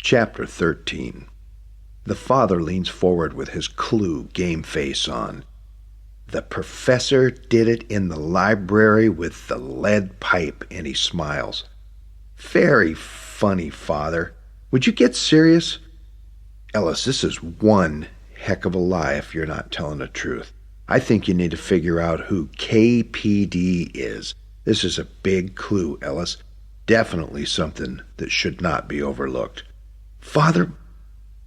Chapter 13. The father leans forward with his Clue game face on. The professor did it in the library with the lead pipe, and he smiles. Very funny, father. Would you get serious? Ellis, this is one heck of a lie if you're not telling the truth. I think you need to figure out who KPD is. This is a big clue, Ellis. Definitely something that should not be overlooked. Father,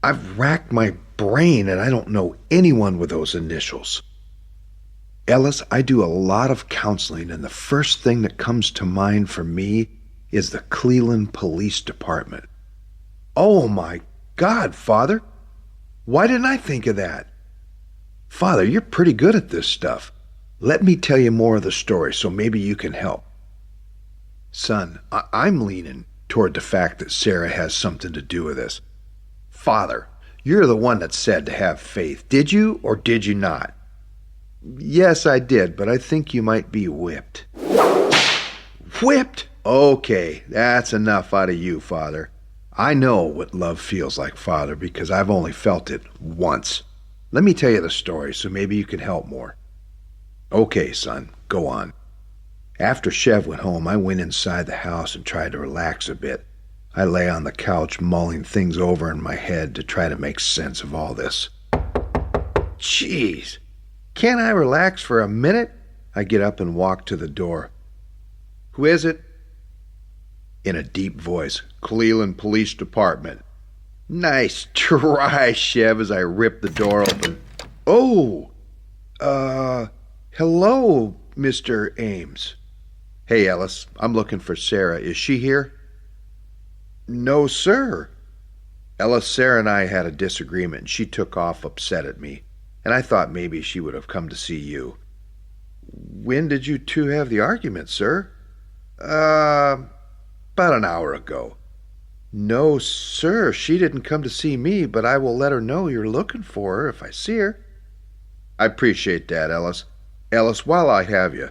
I've racked my brain and I don't know anyone with those initials. Ellis, I do a lot of counseling, and the first thing that comes to mind for me is the Cleveland Police Department. Oh my God, Father! Why didn't I think of that? Father, you're pretty good at this stuff. Let me tell you more of the story so maybe you can help. Son, I'm leaning toward the fact that Sarah has something to do with this. Father, you're the one that said to have faith. Did you or did you not? Yes, I did, but I think you might be whipped. Whipped? Okay, that's enough out of you, Father. I know what love feels like, Father, because I've only felt it once. Let me tell you the story so maybe you can help more. Okay, son, go on. After Chev went home, I went inside the house and tried to relax a bit. I lay on the couch mulling things over in my head to try to make sense of all this. Jeez, can't I relax for a minute? I get up and walk to the door. Who is it? In a deep voice, Cleveland Police Department. Nice try, Chev, as I rip the door open. Oh, hello, Mr. Ames. Hey, Ellis, I'm looking for Sarah. Is she here? No, sir. Ellis, Sarah and I had a disagreement, and she took off upset at me, and I thought maybe she would have come to see you. When did you two have the argument, sir? About an hour ago. No, sir, she didn't come to see me, but I will let her know you're looking for her if I see her. I appreciate that, Ellis. Ellis, while I have you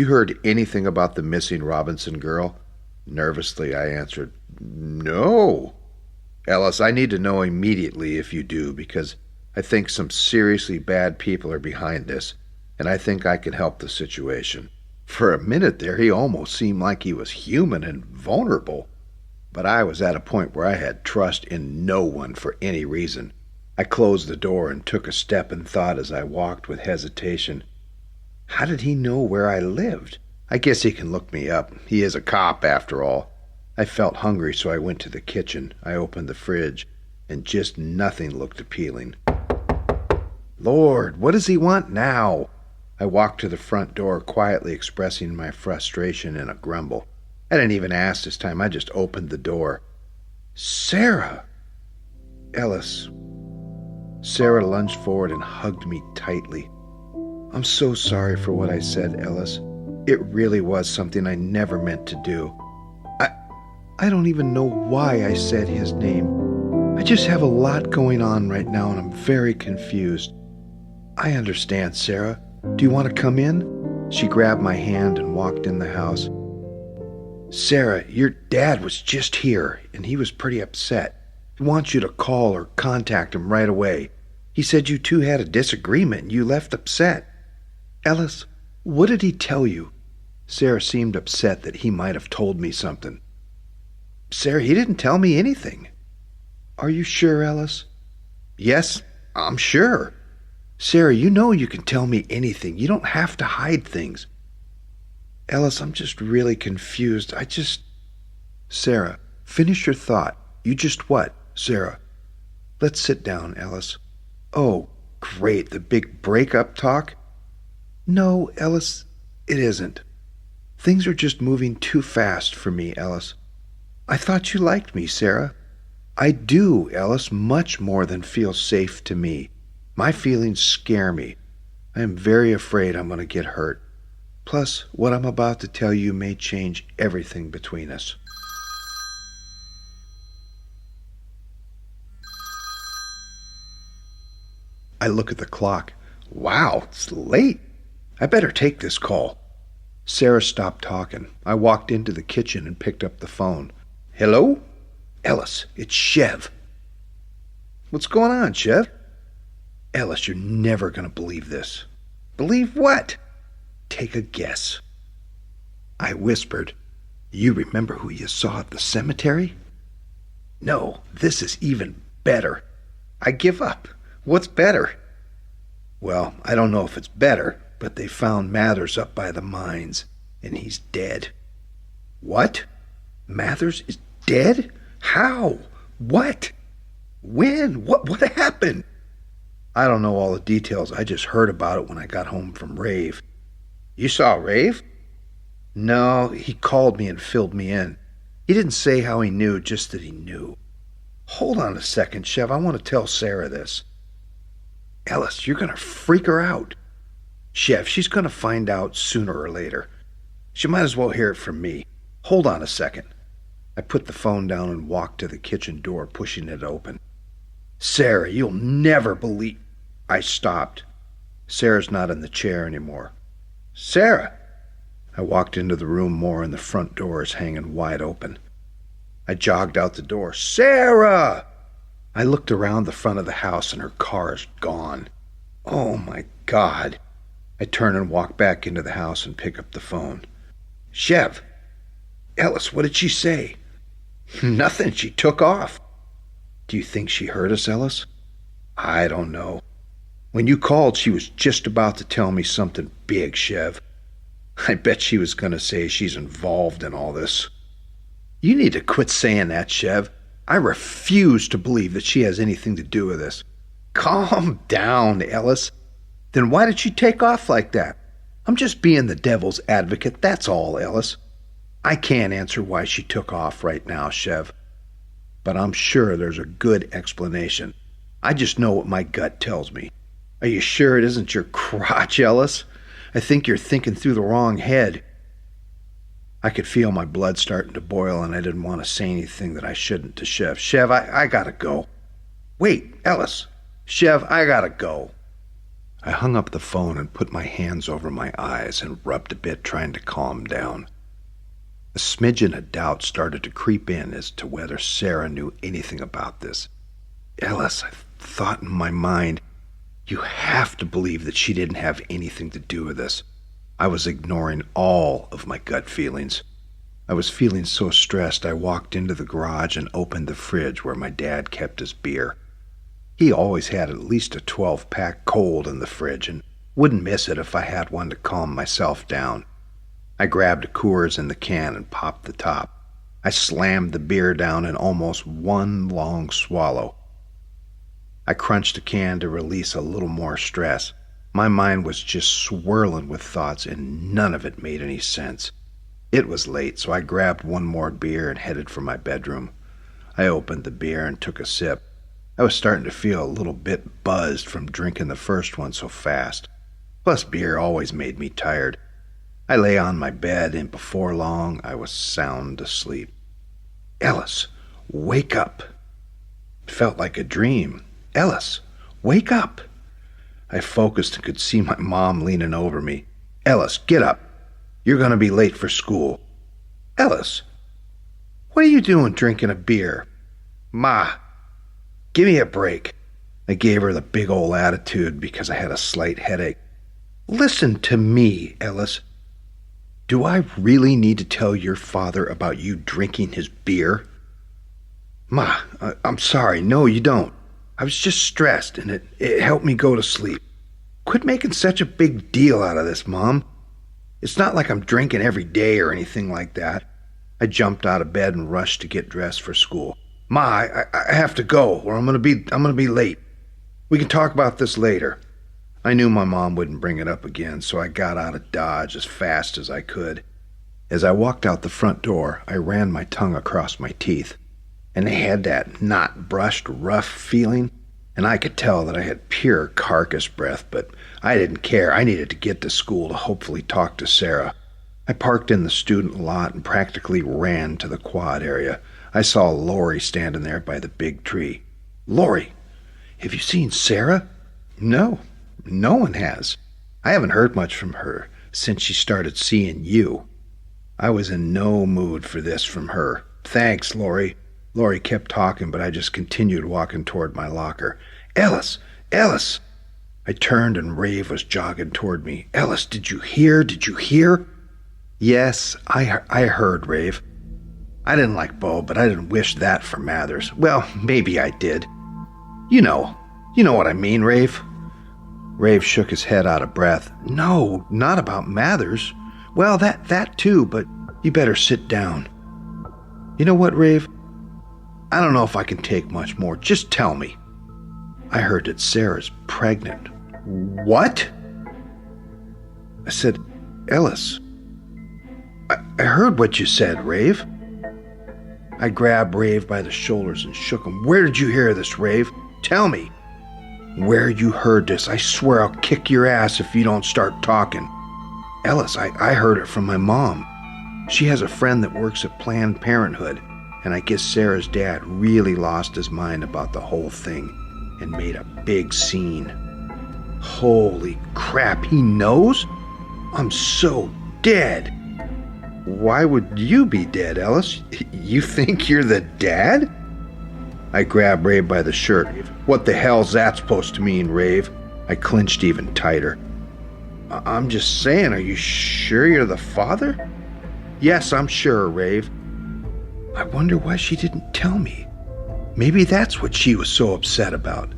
heard anything about the missing Robinson girl? Nervously, I answered, No. Ellis, I need to know immediately if you do, because I think some seriously bad people are behind this, and I think I can help the situation. For a minute there, he almost seemed like he was human and vulnerable. But I was at a point where I had trust in no one for any reason. I closed the door and took a step in thought as I walked with hesitation. How did he know where I lived? I guess he can look me up. He is a cop, after all. I felt hungry, so I went to the kitchen. I opened the fridge, and just nothing looked appealing. Lord, what does he want now? I walked to the front door, quietly expressing my frustration in a grumble. I didn't even ask this time. I just opened the door. Sarah! Ellis. Sarah lunged forward and hugged me tightly. I'm so sorry for what I said, Ellis. It really was something I never meant to do. I don't even know why I said his name. I just have a lot going on right now, and I'm very confused. I understand, Sarah. Do you want to come in? She grabbed my hand and walked in the house. Sarah, your dad was just here, and he was pretty upset. He wants you to call or contact him right away. He said you two had a disagreement and you left upset. Ellis, what did he tell you? Sarah seemed upset that he might have told me something. Sarah, he didn't tell me anything. Are you sure, Ellis? Yes, I'm sure. Sarah, you know you can tell me anything. You don't have to hide things. Ellis, I'm just really confused. Sarah, finish your thought. You just what, Sarah? Let's sit down, Ellis. Oh, great, the big breakup talk? No, Ellis, it isn't. Things are just moving too fast for me, Ellis. I thought you liked me, Sarah. I do, Ellis, much more than feels safe to me. My feelings scare me. I am very afraid I'm going to get hurt. Plus, what I'm about to tell you may change everything between us. I look at the clock. Wow, it's late. I better take this call. Sarah stopped talking. I walked into the kitchen and picked up the phone. Hello? Ellis, it's Chev. What's going on, Chev? Ellis, you're never going to believe this. Believe what? Take a guess. I whispered, You remember who you saw at the cemetery? No, this is even better. I give up. What's better? Well, I don't know if it's better, but they found Mathers up by the mines, and he's dead. What? Mathers is dead? How? What? When? What happened? I don't know all the details. I just heard about it when I got home from Rave. You saw Rave? No, he called me and filled me in. He didn't say how he knew, just that he knew. Hold on a second, Chev. I want to tell Sarah this. Ellis, you're going to freak her out. Chev, she's going to find out sooner or later. She might as well hear it from me. Hold on a second. I put the phone down and walked to the kitchen door, pushing it open. Sarah, you'll never believe... I stopped. Sarah's not in the chair anymore. Sarah! I walked into the room more, and the front door is hanging wide open. I jogged out the door. Sarah! I looked around the front of the house, and her car is gone. Oh, my God. I turn and walk back into the house and pick up the phone. Chev! Ellis, what did she say? Nothing. She took off. Do you think she heard us, Ellis? I don't know. When you called, she was just about to tell me something big, Chev. I bet she was going to say she's involved in all this. You need to quit saying that, Chev. I refuse to believe that she has anything to do with this. Calm down, Ellis. Then why did she take off like that? I'm just being the devil's advocate, that's all, Ellis. I can't answer why she took off right now, Chev. But I'm sure there's a good explanation. I just know what my gut tells me. Are you sure it isn't your crotch, Ellis? I think you're thinking through the wrong head. I could feel my blood starting to boil, and I didn't want to say anything that I shouldn't to Chev. Chev, I gotta go. Wait, Ellis. Chev, I gotta go. I hung up the phone and put my hands over my eyes and rubbed a bit, trying to calm down. A smidgen of doubt started to creep in as to whether Sarah knew anything about this. Ellis, I thought in my mind, you have to believe that she didn't have anything to do with this. I was ignoring all of my gut feelings. I was feeling so stressed, I walked into the garage and opened the fridge where my dad kept his beer. He always had at least a 12-pack cold in the fridge and wouldn't miss it if I had one to calm myself down. I grabbed a Coors in the can and popped the top. I slammed the beer down in almost one long swallow. I crunched a can to release a little more stress. My mind was just swirling with thoughts, and none of it made any sense. It was late, so I grabbed one more beer and headed for my bedroom. I opened the beer and took a sip. I was starting to feel a little bit buzzed from drinking the first one so fast. Plus, beer always made me tired. I lay on my bed, and before long, I was sound asleep. Ellis, wake up. It felt like a dream. Ellis, wake up. I focused and could see my mom leaning over me. Ellis, get up. You're going to be late for school. Ellis, what are you doing drinking a beer? Ma, give me a break. I gave her the big old attitude because I had a slight headache. Listen to me, Ellis. Do I really need to tell your father about you drinking his beer? Ma, I'm sorry. No, you don't. I was just stressed, and it helped me go to sleep. Quit making such a big deal out of this, Mom. It's not like I'm drinking every day or anything like that. I jumped out of bed and rushed to get dressed for school. Ma, I have to go, or I'm gonna be late. We can talk about this later. I knew my mom wouldn't bring it up again, so I got out of Dodge as fast as I could. As I walked out the front door, I ran my tongue across my teeth, and they had that not brushed, rough feeling, and I could tell that I had pure carcass breath, but I didn't care. I needed to get to school to hopefully talk to Sarah. I parked in the student lot and practically ran to the quad area. I saw Lori standing there by the big tree. Lori, have you seen Sarah? No, no one has. I haven't heard much from her since she started seeing you. I was in no mood for this from her. Thanks, Lori. Lori kept talking, but I just continued walking toward my locker. Ellis! Ellis! I turned and Rave was jogging toward me. Ellis, did you hear? Did you hear? Yes, I heard, Rave. I didn't like Bo, but I didn't wish that for Mathers. Well, maybe I did. You know what I mean, Rave. Rave shook his head out of breath. No, not about Mathers. Well, that too, but you better sit down. You know what, Rave? I don't know if I can take much more. Just tell me. I heard that Sarah's pregnant. What? I said, Ellis, I heard what you said, Rave. I grabbed Rave by the shoulders and shook him. Where did you hear this, Rave? Tell me. Where you heard this. I swear I'll kick your ass if you don't start talking. Ellis, I heard it from my mom. She has a friend that works at Planned Parenthood, and I guess Sarah's dad really lost his mind about the whole thing and made a big scene. Holy crap, he knows? I'm so dead. Why would you be dead, Ellis? You think you're the dad? I grabbed Rave by the shirt. What the hell's that supposed to mean, Rave? I clinched even tighter. I'm just saying, are you sure you're the father? Yes, I'm sure, Rave. I wonder why she didn't tell me. Maybe that's what she was so upset about.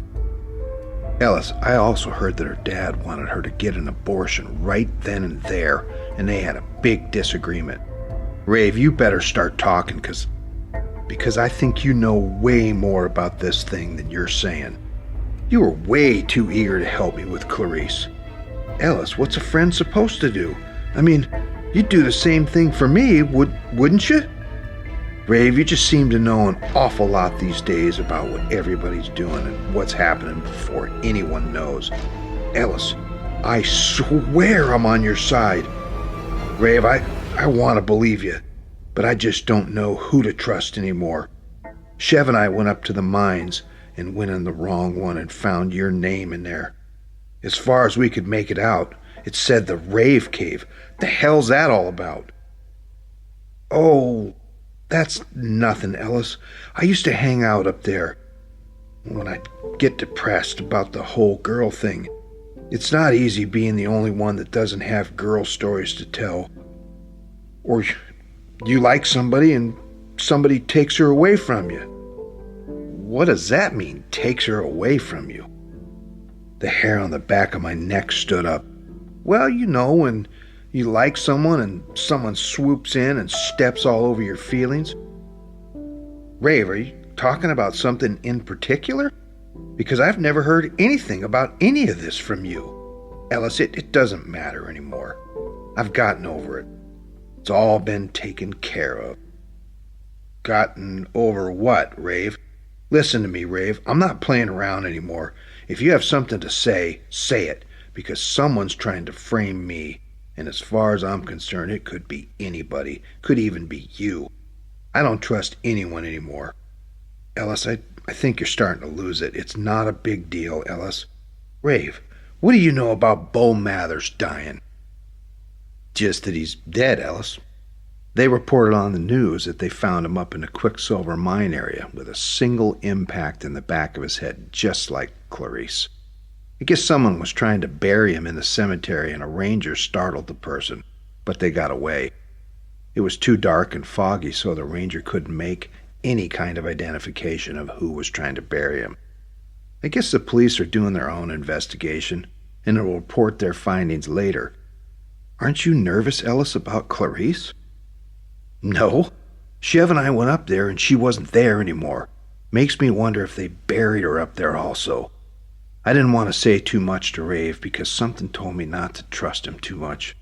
Ellis, I also heard that her dad wanted her to get an abortion right then and there, and they had a big disagreement. Rave, you better start talking, because I think you know way more about this thing than you're saying. You were way too eager to help me with Clarice. Ellis, what's a friend supposed to do? I mean, you'd do the same thing for me, wouldn't you? Rave, you just seem to know an awful lot these days about what everybody's doing and what's happening before anyone knows. Ellis, I swear I'm on your side. Rave, I want to believe you, but I just don't know who to trust anymore. Chev and I went up to the mines and went in the wrong one and found your name in there. As far as we could make it out, it said the Rave Cave. The hell's that all about? Oh, that's nothing, Ellis. I used to hang out up there when I'd get depressed about the whole girl thing. It's not easy being the only one that doesn't have girl stories to tell. Or you like somebody and somebody takes her away from you. What does that mean, takes her away from you? The hair on the back of my neck stood up. Well, you know, when you like someone and someone swoops in and steps all over your feelings. Rave, are you talking about something in particular? Because I've never heard anything about any of this from you. Ellis, it doesn't matter anymore. I've gotten over it. It's all been taken care of. Gotten over what, Rave? Listen to me, Rave. I'm not playing around anymore. If you have something to say, say it, because someone's trying to frame me. And as far as I'm concerned, it could be anybody. Could even be you. I don't trust anyone anymore. Ellis, I think you're starting to lose it. It's not a big deal, Ellis. Rave, what do you know about Bo Mathers dying? Just that he's dead, Ellis. They reported on the news that they found him up in a Quicksilver mine area with a single impact in the back of his head, just like Clarice. I guess someone was trying to bury him in the cemetery and a ranger startled the person, but they got away. It was too dark and foggy, so the ranger couldn't make any kind of identification of who was trying to bury him. I guess the police are doing their own investigation, and will report their findings later. Aren't you nervous, Ellis, about Clarice? No. Chev and I went up there and she wasn't there anymore. Makes me wonder if they buried her up there also. I didn't want to say too much to Rave because something told me not to trust him too much.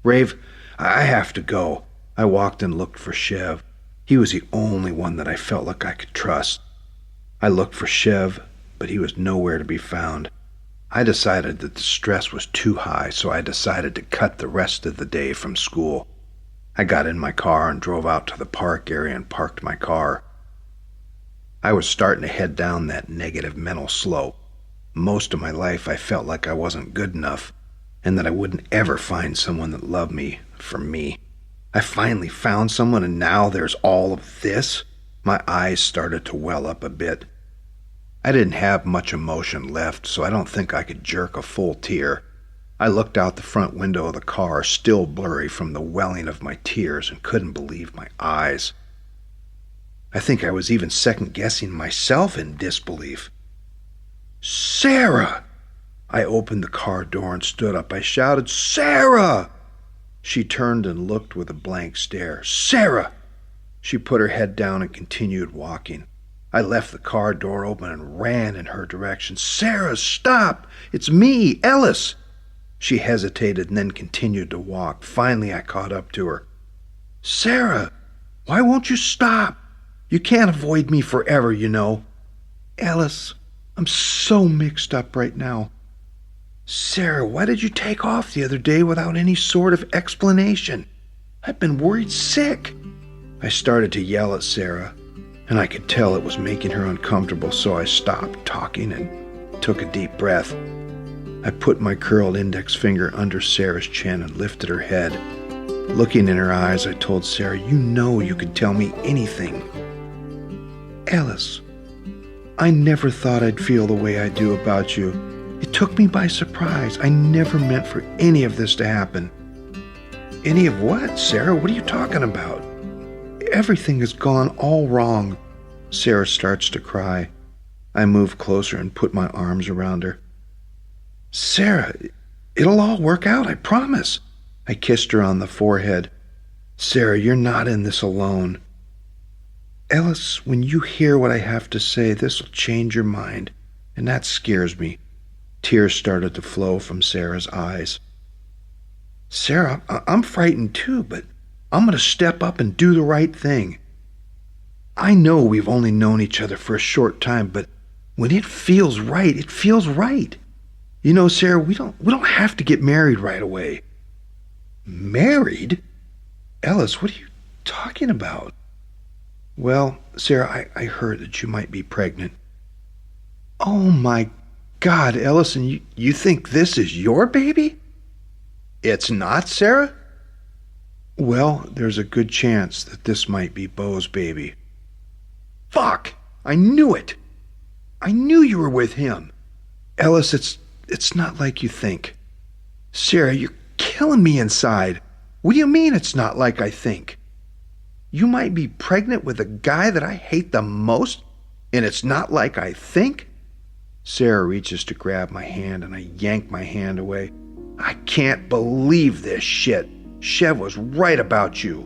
Rave, I have to go. I walked and looked for Chev. He was the only one that I felt like I could trust. I looked for Chev, but he was nowhere to be found. I decided that the stress was too high, so I decided to cut the rest of the day from school. I got in my car and drove out to the park area and parked my car. I was starting to head down that negative mental slope. Most of my life I felt like I wasn't good enough and that I wouldn't ever find someone that loved me for me. I finally found someone and now there's all of this. My eyes started to well up a bit. I didn't have much emotion left, so I don't think I could jerk a full tear. I looked out the front window of the car, still blurry from the welling of my tears, and couldn't believe my eyes. I think I was even second-guessing myself in disbelief. "Sarah!" I opened the car door and stood up. I shouted, "Sarah!" She turned and looked with a blank stare. "Sarah!" She put her head down and continued walking. I left the car door open and ran in her direction. "Sarah, stop! It's me, Ellis!" She hesitated and then continued to walk. Finally, I caught up to her. "Sarah, why won't you stop? You can't avoid me forever, you know." "Ellis, I'm so mixed up right now." "Sarah, why did you take off the other day without any sort of explanation? I've been worried sick." I started to yell at Sarah, and I could tell it was making her uncomfortable, so I stopped talking and took a deep breath. I put my curled index finger under Sarah's chin and lifted her head. Looking in her eyes, I told Sarah, "You know you could tell me anything." "Ellis, I never thought I'd feel the way I do about you. It took me by surprise. I never meant for any of this to happen." "Any of what, Sarah? What are you talking about?" "Everything has gone all wrong." Sarah starts to cry. I move closer and put my arms around her. "Sarah, it'll all work out, I promise." I kissed her on the forehead. "Sarah, you're not in this alone." "Ellis, when you hear what I have to say, this'll change your mind, and that scares me." Tears started to flow from Sarah's eyes. "Sarah, I'm frightened too, but I'm going to step up and do the right thing. I know we've only known each other for a short time, but when it feels right, it feels right. You know, Sarah, we don't have to get married right away." "Married? Ellis, what are you talking about?" "Well, Sarah, I heard that you might be pregnant." "Oh my God, Ellis, and you think this is your baby?" "It's not, Sarah?" "Well, there's a good chance that this might be Beau's baby." "Fuck! I knew it! I knew you were with him." "Ellis, it's not like you think." "Sarah, you're killing me inside. What do you mean it's not like I think? You might be pregnant with a guy that I hate the most, and it's not like I think?" Sarah reaches to grab my hand, and I yank my hand away. "I can't believe this shit. Chev was right about you."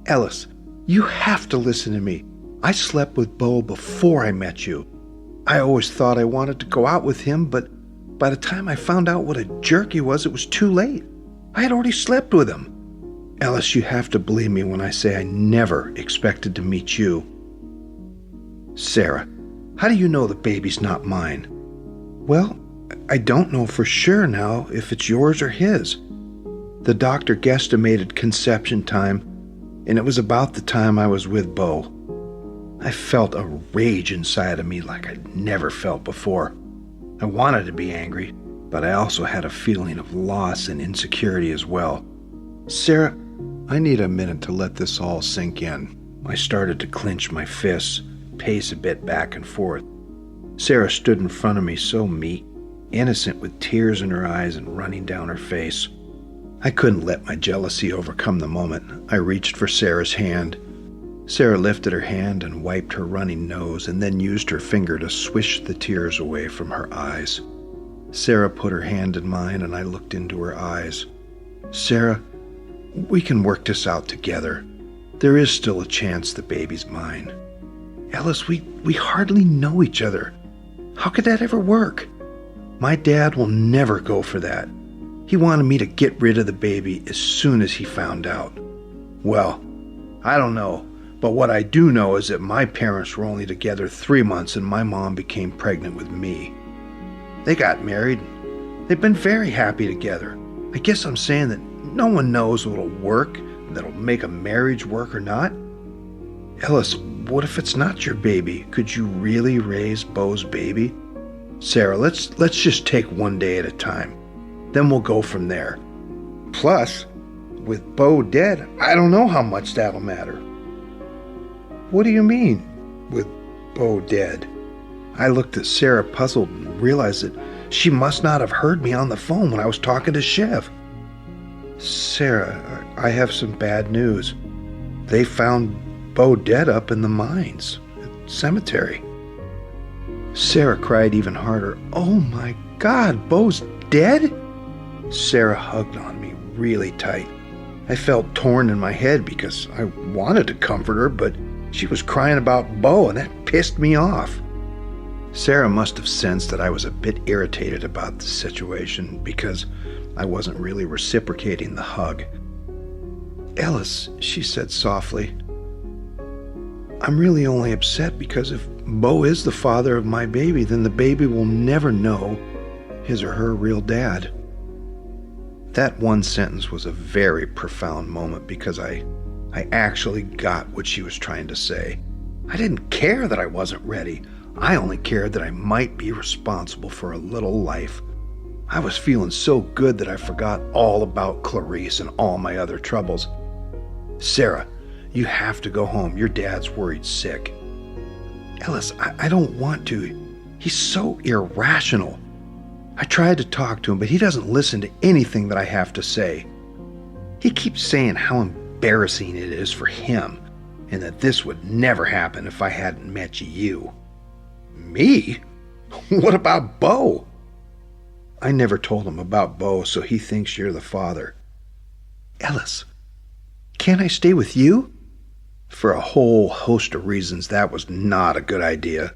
"Ellis, you have to listen to me. I slept with Beau before I met you. I always thought I wanted to go out with him, but by the time I found out what a jerk he was, it was too late. I had already slept with him. Ellis, you have to believe me when I say I never expected to meet you." "Sarah, how do you know the baby's not mine?" "Well, I don't know for sure now if it's yours or his. The doctor guesstimated conception time, and it was about the time I was with Beau. I felt a rage inside of me like I'd never felt before. I wanted to be angry, but I also had a feeling of loss and insecurity as well. Sarah, I need a minute to let this all sink in." I started to clench my fists, pace a bit back and forth. Sarah stood in front of me so meek, innocent, with tears in her eyes and running down her face. I couldn't let my jealousy overcome the moment. I reached for Sarah's hand. Sarah lifted her hand and wiped her running nose, and then used her finger to swish the tears away from her eyes. Sarah put her hand in mine, and I looked into her eyes. "Sarah, we can work this out together. There is still a chance the baby's mine." "Ellis, we hardly know each other. How could that ever work? My dad will never go for that. He wanted me to get rid of the baby as soon as he found out." "Well, I don't know, but what I do know is that my parents were only together 3 months and my mom became pregnant with me. They got married. They've been very happy together. I guess I'm saying that no one knows what'll work, that'll make a marriage work or not. Ellis, what if it's not your baby? Could you really raise Beau's baby?" "Sarah, let's just take one day at a time. Then we'll go from there. Plus, with Beau dead, I don't know how much that'll matter." What do you mean, with Bo dead? I looked at Sarah puzzled and realized that she must not have heard me on the phone when I was talking to Chev. Sarah, I have some bad news. They found Bo dead up in the mines, cemetery. Sarah cried even harder. Oh my God, Bo's dead? Sarah hugged on me really tight. I felt torn in my head because I wanted to comfort her, but she was crying about Bo, and that pissed me off. Sarah must have sensed that I was a bit irritated about the situation because I wasn't really reciprocating the hug. Ellis, she said softly, I'm really only upset because if Bo is the father of my baby, then the baby will never know his or her real dad. That one sentence was a very profound moment because I actually got what she was trying to say. I didn't care that I wasn't ready. I only cared that I might be responsible for a little life. I was feeling so good that I forgot all about Clarice and all my other troubles. Sarah, you have to go home. Your dad's worried sick. Ellis, I don't want to. He's so irrational. I tried to talk to him, but he doesn't listen to anything that I have to say. He keeps saying how embarrassing it is for him, and that this would never happen if I hadn't met you. Me? What about Bo? I never told him about Bo, so he thinks you're the father. Ellis, can't I stay with you? For a whole host of reasons, that was not a good idea.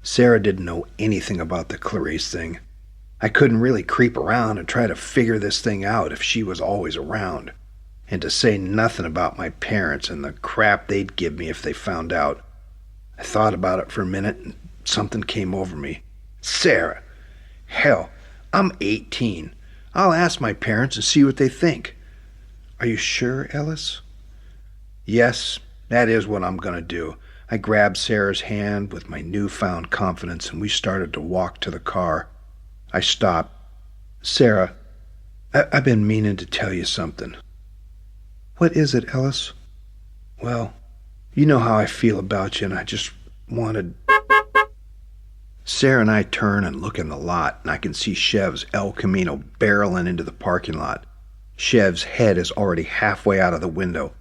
Sarah didn't know anything about the Clarice thing. I couldn't really creep around and try to figure this thing out if she was always around. And to say nothing about my parents and the crap they'd give me if they found out. I thought about it for a minute and something came over me. Sarah, hell, I'm 18. I'll ask my parents and see what they think. Are you sure, Ellis? Yes, that is what I'm going to do. I grabbed Sarah's hand with my newfound confidence and we started to walk to the car. I stopped. Sarah, I've been meaning to tell you something. What is it, Ellis? Well, you know how I feel about you, and I just wanted... Sarah and I turn and look in the lot, and I can see Chev's El Camino barreling into the parking lot. Chev's head is already halfway out of the window.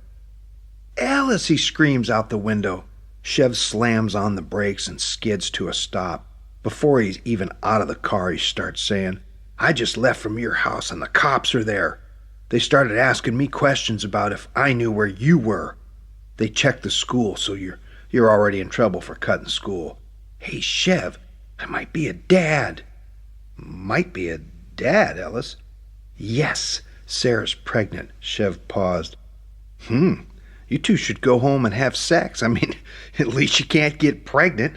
Ellis, he screams out the window. Chev slams on the brakes and skids to a stop. Before he's even out of the car, he starts saying, I just left from your house and the cops are there. They started asking me questions about if I knew where you were. They checked the school, so you're already in trouble for cutting school. Hey, Chev, I might be a dad. Might be a dad, Ellis? Yes, Sarah's pregnant. Chev paused. You two should go home and have sex. I mean, at least you can't get pregnant.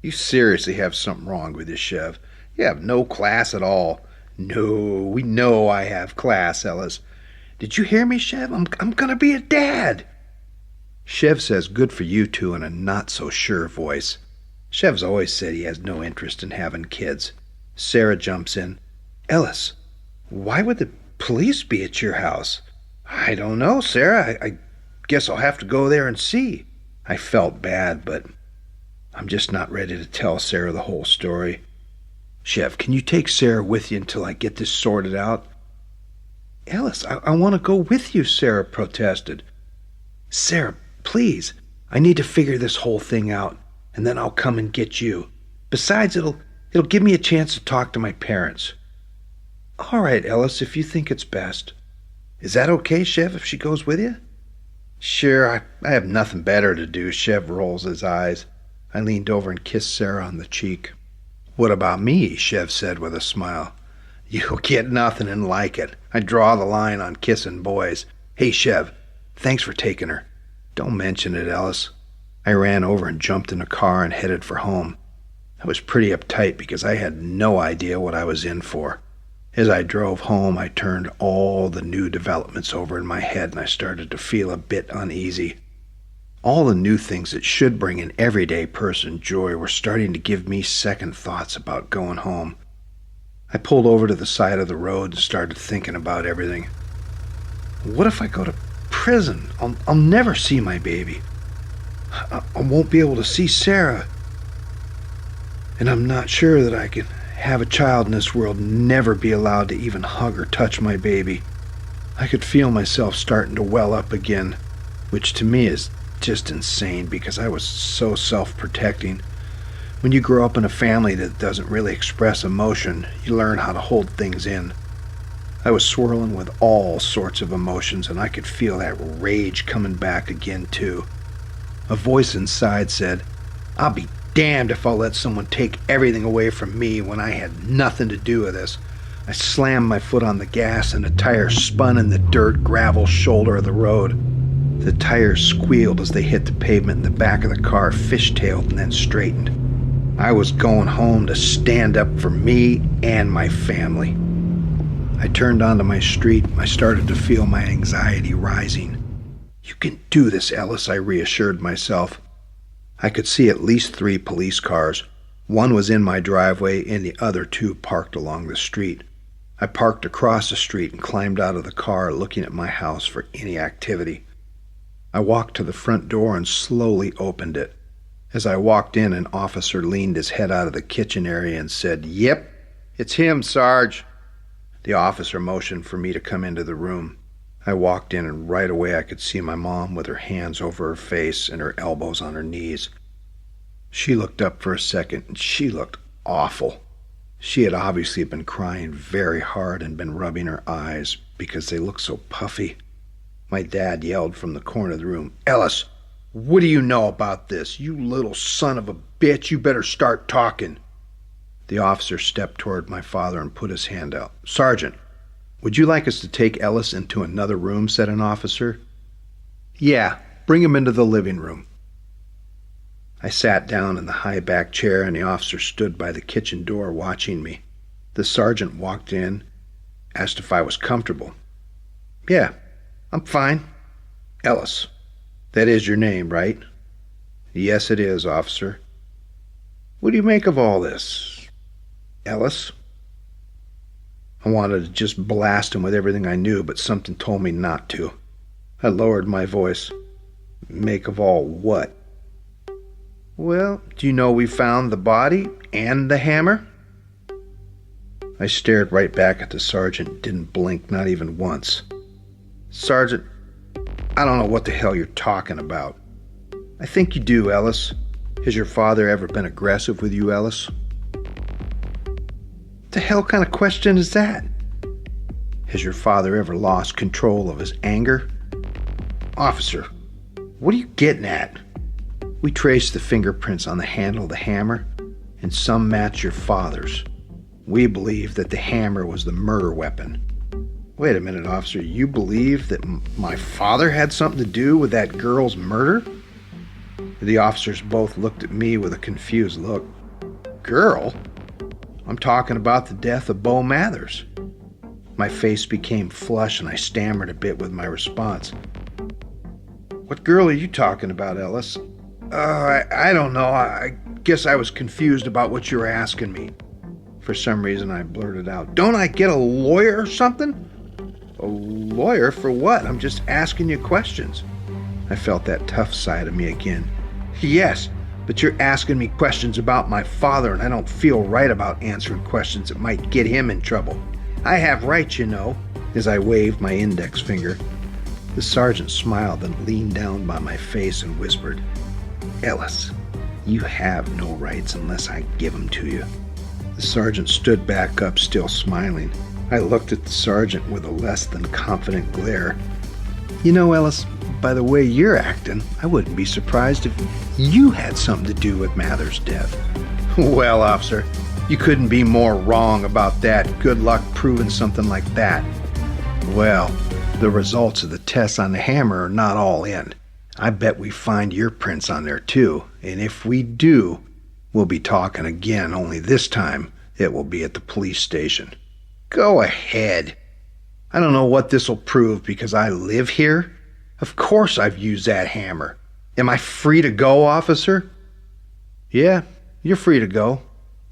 You seriously have something wrong with you, Chev. You have no class at all. No, we know I have class, Ellis. Did you hear me, Chev? I'm gonna be a dad. Chev says good for you two in a not-so-sure voice. Chev's always said he has no interest in having kids. Sarah jumps in. Ellis, why would the police be at your house? I don't know, Sarah. I guess I'll have to go there and see. I felt bad, but I'm just not ready to tell Sarah the whole story. Chev, can you take Sarah with you until I get this sorted out? Ellis, I want to go with you, Sarah protested. Sarah, please. I need to figure this whole thing out, and then I'll come and get you. Besides, it'll give me a chance to talk to my parents. All right, Ellis, if you think it's best. Is that okay, Chev, if she goes with you? Sure, I have nothing better to do, Chev rolls his eyes. I leaned over and kissed Sarah on the cheek. What about me? Chev said with a smile. You'll get nothing and like it. I draw the line on kissing boys. Hey, Chev, thanks for taking her. Don't mention it, Ellis. I ran over and jumped in a car and headed for home. I was pretty uptight because I had no idea what I was in for. As I drove home, I turned all the new developments over in my head and I started to feel a bit uneasy. All the new things that should bring an everyday person joy were starting to give me second thoughts about going home. I pulled over to the side of the road and started thinking about everything. What if I go to prison? I'll never see my baby. I won't be able to see Sarah. And I'm not sure that I can have a child in this world and never be allowed to even hug or touch my baby. I could feel myself starting to well up again, which to me is just insane because I was so self-protecting. When you grow up in a family that doesn't really express emotion, you learn how to hold things in. I was swirling with all sorts of emotions, and I could feel that rage coming back again, too. A voice inside said, "I'll be damned if I'll let someone take everything away from me when I had nothing to do with this." I slammed my foot on the gas, and the tire spun in the dirt gravel shoulder of the road. The tires squealed as they hit the pavement, and the back of the car fishtailed and then straightened. I was going home to stand up for me and my family. I turned onto my street. I started to feel my anxiety rising. "You can do this, Ellis," I reassured myself. I could see at least 3 police cars. One was in my driveway and the other 2 parked along the street. I parked across the street and climbed out of the car, looking at my house for any activity. I walked to the front door and slowly opened it. As I walked in, an officer leaned his head out of the kitchen area and said, "Yep, it's him, Sarge." The officer motioned for me to come into the room. I walked in, and right away I could see my mom with her hands over her face and her elbows on her knees. She looked up for a second, and she looked awful. She had obviously been crying very hard and been rubbing her eyes because they looked so puffy. My dad yelled from the corner of the room, "Ellis, what do you know about this? You little son of a bitch, you better start talking." The officer stepped toward my father and put his hand out. "Sergeant, would you like us to take Ellis into another room?" said an officer. "Yeah, bring him into the living room." I sat down in the high-back chair, and the officer stood by the kitchen door watching me. The sergeant walked in, asked if I was comfortable. "Yeah, I'm fine." "Ellis, that is your name, right?" "Yes, it is, officer." "What do you make of all this, Ellis?" I wanted to just blast him with everything I knew, but something told me not to. I lowered my voice. "Make of all what?" "Well, do you know we found the body and the hammer?" I stared right back at the sergeant, didn't blink, not even once. "Sergeant, I don't know what the hell you're talking about." "I think you do, Ellis. Has your father ever been aggressive with you, Ellis?" "The hell kind of question is that?" "Has your father ever lost control of his anger?" "Officer, what are you getting at?" "We traced the fingerprints on the handle of the hammer, and some match your father's. We believe that the hammer was the murder weapon." "Wait a minute, officer. You believe that my father had something to do with that girl's murder?" The officers both looked at me with a confused look. "Girl? I'm talking about the death of Bo Mathers." My face became flush, and I stammered a bit with my response. "What girl are you talking about, Ellis?" I don't know. I guess I was confused about what you were asking me." For some reason, I blurted out, "Don't I get a lawyer or something?" "A lawyer for what? I'm just asking you questions." I felt that tough side of me again. "Yes, but you're asking me questions about my father, and I don't feel right about answering questions that might get him in trouble. I have rights, you know," as I waved my index finger. The sergeant smiled and leaned down by my face and whispered, "Ellis, you have no rights unless I give them to you." The sergeant stood back up, still smiling. I looked at the sergeant with a less than confident glare. "You know, Ellis, by the way you're acting, I wouldn't be surprised if you had something to do with Mather's death." "Well, officer, you couldn't be more wrong about that. Good luck proving something like that." "Well, the results of the tests on the hammer are not all in. I bet we find your prints on there too, and if we do, we'll be talking again, only this time it will be at the police station." "Go ahead. I don't know what this'll prove because I live here. Of course I've used that hammer. Am I free to go, officer?" "Yeah, you're free to go."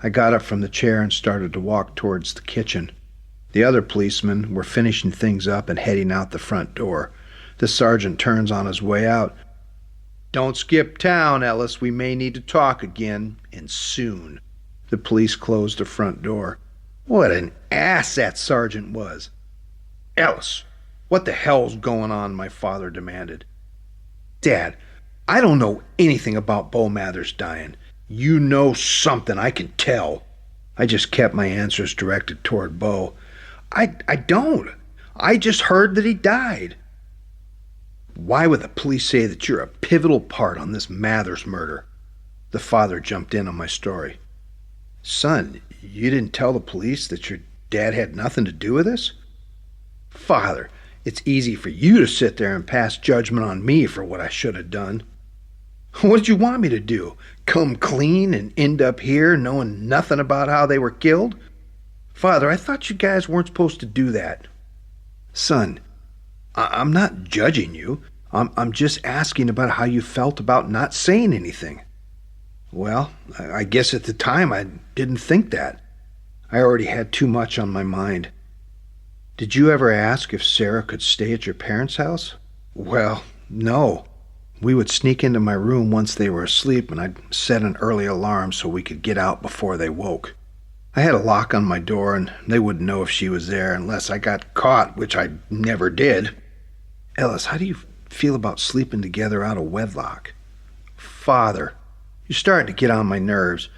I got up from the chair and started to walk towards the kitchen. The other policemen were finishing things up and heading out the front door. The sergeant turns on his way out. Don't skip town, Ellis. We may need to talk again, and soon. The police closed the front door. What an ass that sergeant was. Ellis, what the hell's going on? My father demanded. Dad, I don't know anything about Bo Mathers dying. You know something, I can tell. I just kept my answers directed toward Bo. I don't. I just heard that he died. Why would the police say that you're a pivotal part on this Mathers murder? The father jumped in on my story. Son, you didn't tell the police that your dad had nothing to do with this? Father, it's easy for you to sit there and pass judgment on me for what I should have done. What did you want me to do? Come clean and end up here knowing nothing about how they were killed? Father, I thought you guys weren't supposed to do that. Son, I'm not judging you. I'm just asking about how you felt about not saying anything. Well, I guess at the time I didn't think that. I already had too much on my mind. Did you ever ask if Sarah could stay at your parents' house? Well, no. We would sneak into my room once they were asleep, and I'd set an early alarm so we could get out before they woke. I had a lock on my door, and they wouldn't know if she was there unless I got caught, which I never did. Ellis, how do you feel about sleeping together out of wedlock? Father, you're starting to get on my nerves.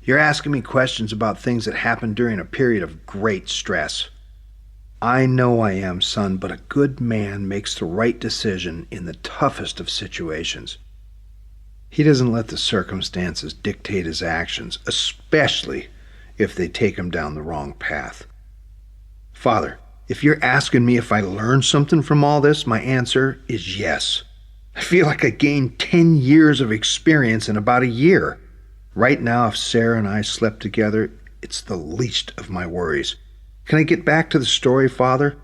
You're asking me questions about things that happened during a period of great stress. I know I am, son, but a good man makes the right decision in the toughest of situations. He doesn't let the circumstances dictate his actions, especially if they take him down the wrong path. Father, if you're asking me if I learned something from all this, my answer is yes. I feel like I gained 10 years of experience in about a year. Right now, if Sarah and I slept together, it's the least of my worries. Can I get back to the story, Father?